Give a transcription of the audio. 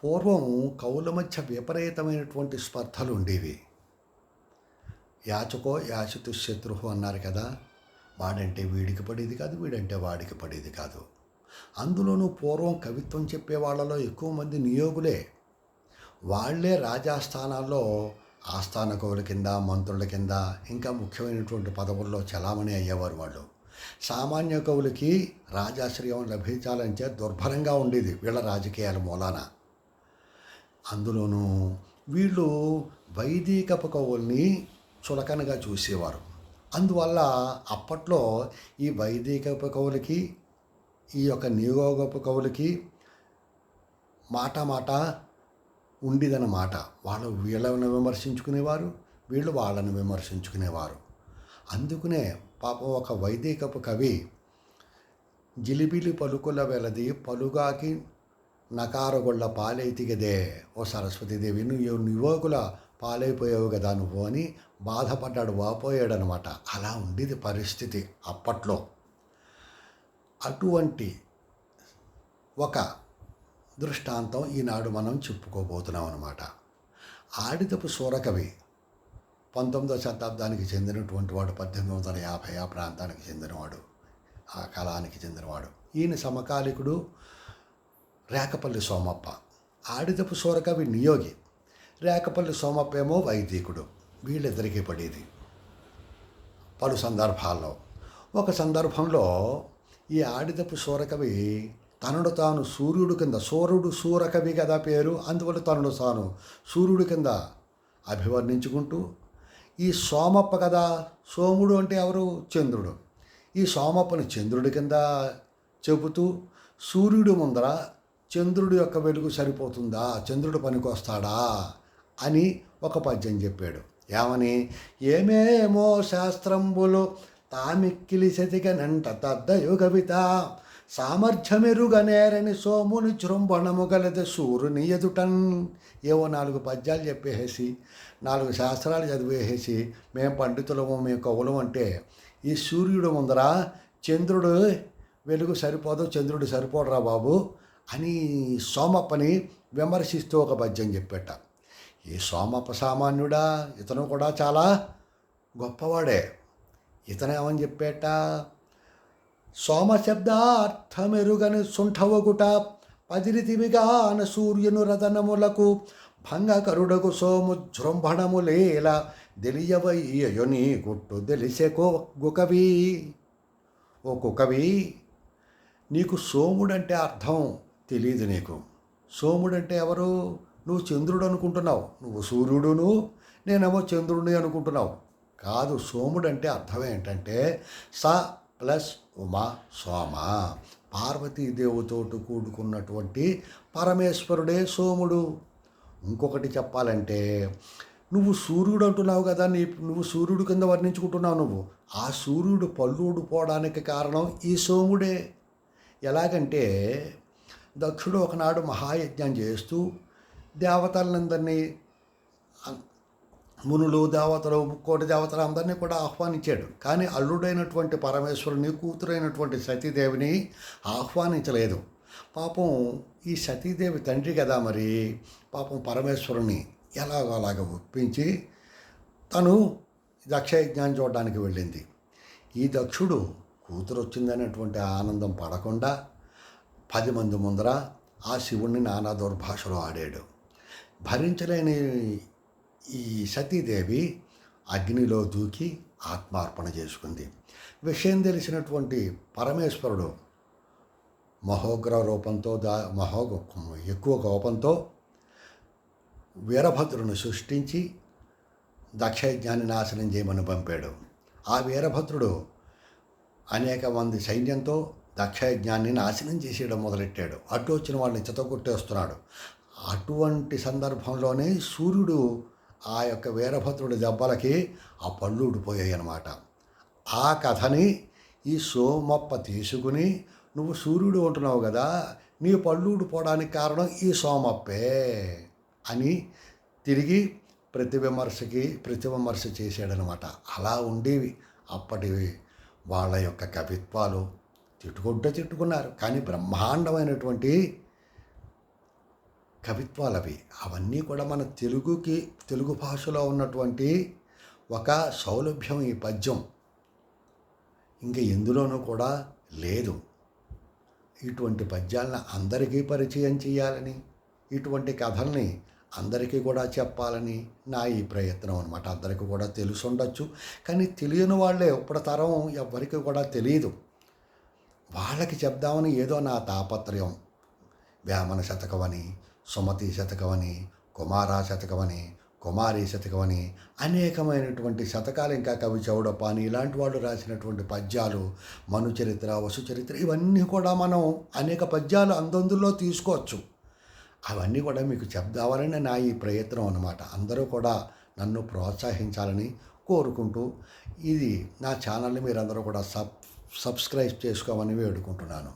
పూర్వం కవుల మధ్య విపరీతమైనటువంటి స్పర్ధలు ఉండేవి. యాచకో యాచతు శత్రువు అన్నారు కదా. వాడంటే వీడికి పడేది కాదు, వీడంటే వాడికి పడేది కాదు. అందులోనూ పూర్వం కవిత్వం చెప్పే వాళ్ళలో ఎక్కువ మంది నియోగులే. వాళ్ళే రాజాస్థానాల్లో ఆస్థాన కవుల కింద, మంత్రుల కింద, ఇంకా ముఖ్యమైనటువంటి పదవుల్లో చలామణి అయ్యేవారు వాళ్ళు. సామాన్య కవులకి రాజాశ్రయం లభించాలంటే దుర్భరంగా ఉండేది వీళ్ళ రాజకీయాల మూలాన. అందులోనూ వీళ్ళు వైదికపు కవుల్ని చులకనగా చూసేవారు. అందువల్ల అప్పట్లో ఈ వైదికపు కవులకి, ఈ యొక్క నియోగపు కవులకి మాట మాట ఉండేదన్నమాట. వాళ్ళు వీళ్ళని విమర్శించుకునేవారు, వీళ్ళు వాళ్ళని విమర్శించుకునేవారు. అందుకనే పాపం ఒక వైదికపు కవి జిలిబిలి పలుకుల వెలది పలుగాకి నకారగొళ్ళ పాలైతిగదే, ఓ సరస్వతీదేవి నువ్వు నియోగుల పాలైపోయావు కదా నువ్వు అని బాధపడ్డాడు, వాపోయాడనమాట. అలా ఉండేది పరిస్థితి అప్పట్లో. అటువంటి ఒక దృష్టాంతం ఈనాడు మనం చెప్పుకోబోతున్నాం అనమాట. ఆడిదపు సూరకవి 19వ శతాబ్దానికి చెందినటువంటి వాడు, 1850 ఆ ప్రాంతానికి చెందినవాడు, ఆ కాలానికి చెందినవాడు. ఈయన సమకాలికుడు రేకపల్లి సోమప్ప. ఆడిదపు సూరకవి నియోగి, రేకపల్లి సోమప్ప ఏమో వైదికుడు. వీళ్ళిద్దరికీ పడేది పలు సందర్భాల్లో. ఒక సందర్భంలో ఈ ఆడిదపు సూరకవి తనను తాను సూర్యుడు కింద, సూరకవి కదా పేరు, అందువల్ల తనను తాను సూర్యుడి కింద అభివర్ణించుకుంటూ, ఈ సోమప్ప కదా, సోముడు అంటే ఎవరు, చంద్రుడు, ఈ సోమప్పని చంద్రుడి కింద చెబుతూ సూర్యుడి ముందర చంద్రుడి యొక్క వెలుగు సరిపోతుందా, చంద్రుడు పనికొస్తాడా అని ఒక పద్యం చెప్పాడు. ఏమని, ఏమేమో శాస్త్రంబులు తామిక్కిలి శతికనంట తద్దయు కవిత సామర్థ్యమెరుగనేరని సోముని జృంభణము గలది సూర్యుని ఎదుటన్. ఏవో 4 పద్యాలు చెప్పేసి, 4 శాస్త్రాలు చదివేసి మేము పండితులము, మేము కవులం అంటే ఈ సూర్యుడు ముందర చంద్రుడు వెలుగు సరిపోదు, చంద్రుడు సరిపోడరా బాబు అని సోమప్పని విమర్శిస్తూ ఒక పద్యం చెప్పేట. ఈ సోమప్ప సామాన్యుడా, ఇతను కూడా చాలా గొప్పవాడే. ఇతను ఏమని చెప్పేట, సోమశబ్దార్థమెరుగని సుంఠవగుట పదిరితివిగాన సూర్యును రతనములకు భంగకరుడకు సోము జృంభణములేలా తెలియవయ్యని గుట్టు తెలిసే గుకవి. ఓ కుకవి, నీకు సోముడంటే అర్థం తెలియదు. నీకు సోముడంటే ఎవరు, నువ్వు చంద్రుడు అనుకుంటున్నావు, నువ్వు సూర్యుడును నేనేమో చంద్రుడిని అనుకుంటున్నావు. కాదు, సోముడంటే అర్థం ఏంటంటే స ప్లస్ ఉమా సోమ, పార్వతీదేవితోటి కూడుకున్నటువంటి పరమేశ్వరుడే సోముడు. ఇంకొకటి చెప్పాలంటే, నువ్వు సూర్యుడు అంటున్నావు కదా, నువ్వు సూర్యుడు కింద వర్ణించుకుంటున్నావు. నువ్వు ఆ సూర్యుడు పళ్ళూడు పోవడానికి కారణం ఈ సోముడే. ఎలాగంటే, దక్షుడు ఒకనాడు మహాయజ్ఞం చేస్తూ దేవతలందరినీ, మునులు, దేవతలు, ముక్కోటి దేవతలు అందరినీ కూడా ఆహ్వానించాడు. కానీ అల్లుడైనటువంటి పరమేశ్వరుని, కూతురైనటువంటి సతీదేవిని ఆహ్వానించలేదు. పాపం ఈ సతీదేవి తండ్రి కదా, మరి పాపం పరమేశ్వరుని ఎలాగోలాగా ఒప్పించి తను దక్షయజ్ఞాన్ని చూడడానికి వెళ్ళింది. ఈ దక్షుడు కూతురు వచ్చిందనేటువంటి ఆనందం పడకుండా 10 మంది ముందర ఆ శివుణ్ణి నానా దుర్భాషలో ఆడాడు. భరించలేని ఈ సతీదేవి అగ్నిలో దూకి ఆత్మార్పణ చేసుకుంది. విషయం తెలిసినటువంటి పరమేశ్వరుడు మహోగ్ర రూపంతో, ఎక్కువ కోపంతో వీరభద్రుని సృష్టించి దక్షయజ్ఞాన్ని నాశనం చేయమని పంపాడు. ఆ వీరభద్రుడు అనేక మంది సైన్యంతో దక్షయజ్ఞాన్ని నాశనం చేసేయడం మొదలెట్టాడు. అడ్డు వచ్చిన వాళ్ళని చితగొట్టేస్తున్నాడు. అటువంటి సందర్భంలోనే సూర్యుడు ఆ యొక్క వీరభద్రుడి దెబ్బలకి ఆ పళ్ళు ఊడిపోయాయి అన్నమాట. ఆ కథని ఈ సోమప్ప తీసుకుని, నువ్వు సూర్యుడు ఉంటున్నావు కదా, నీ పళ్ళు ఊడిపోవడానికి కారణం ఈ సోమప్పే అని తిరిగి ప్రతివిమర్శ చేశాడనమాట. అలా ఉండేవి అప్పటి వాళ్ళ యొక్క కవిత్వాలు. తిట్టుకున్నారు, కానీ బ్రహ్మాండమైనటువంటి కవిత్వాలవి. అవన్నీ కూడా మన తెలుగు భాషలో ఉన్నటువంటి ఒక సౌలభ్యం ఈ పద్యం ఇంక ఎందులోనూ కూడా లేదు. ఇటువంటి పద్యాలను అందరికీ పరిచయం చేయాలని, ఇటువంటి కథల్ని అందరికీ కూడా చెప్పాలని నా ఈ ప్రయత్నం అనమాట. అందరికీ కూడా తెలిసుండొచ్చు, కానీ తెలియని వాళ్ళే ఇప్పుడు తరం ఎవ్వరికి కూడా తెలియదు. వాళ్ళకి చెప్దామని ఏదో నా తాపత్రయం. వేమన శతకమని, సుమతి శతకమని, కుమారా శతకమని, కుమారి శతకమని అనేకమైనటువంటి శతకాలు, ఇంకా కవి చౌడపాని ఇలాంటి వాళ్ళు రాసినటువంటి పద్యాలు, మను చరిత్ర, వసు చరిత్ర, ఇవన్నీ కూడా మనం అనేక పద్యాలు అందందులో తీసుకోవచ్చు. అవన్నీ కూడా మీకు చెప్దామని నా ఈ ప్రయత్నం అన్నమాట. అందరూ కూడా నన్ను ప్రోత్సహించాలని కోరుకుంటూ, ఇది నా ఛానల్ని మీరందరూ కూడా సబ్స్క్రైబ్ చేసుకోమని వేడుకుంటున్నాను.